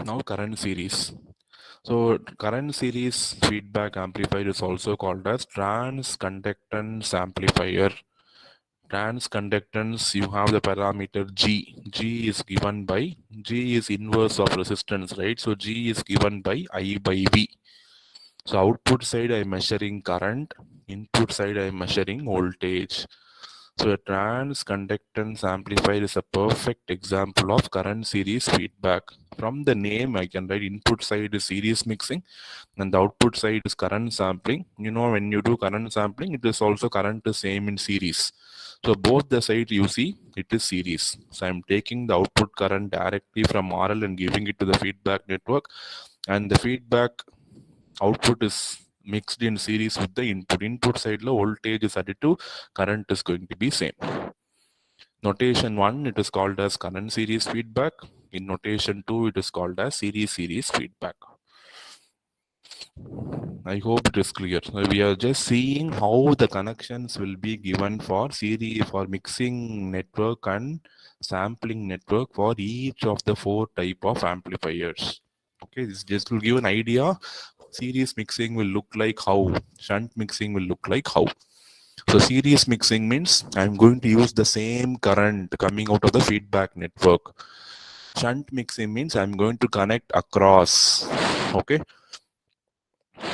Now current series. So current series feedback amplifier is also called as transconductance amplifier. Transconductance, you have the parameter G. G is inverse of resistance, right? So G is given by I by V. So output side I am measuring current, input side I am measuring voltage. So a transconductance amplifier is a perfect example of current series feedback. From the name I can write input side is series mixing and the output side is current sampling. You know, when you do current sampling, it is also current is same in series. So both the side you see, it is series. So I'm taking the output current directly from RL and giving it to the feedback network, and the feedback output is mixed in series with the input. Input side low voltage is added to, current is going to be same. Notation 1, it is called as current series feedback. In notation 2, it is called as series feedback. I hope it is clear. We are just seeing how the connections will be given for series, for mixing network and sampling network for each of the 4 type of amplifiers. Okay, this just will give an idea. Series mixing will look like how, shunt mixing will look like how. So series mixing means I'm going to use the same current coming out of the feedback network. Shunt mixing means I'm going to connect across. Okay.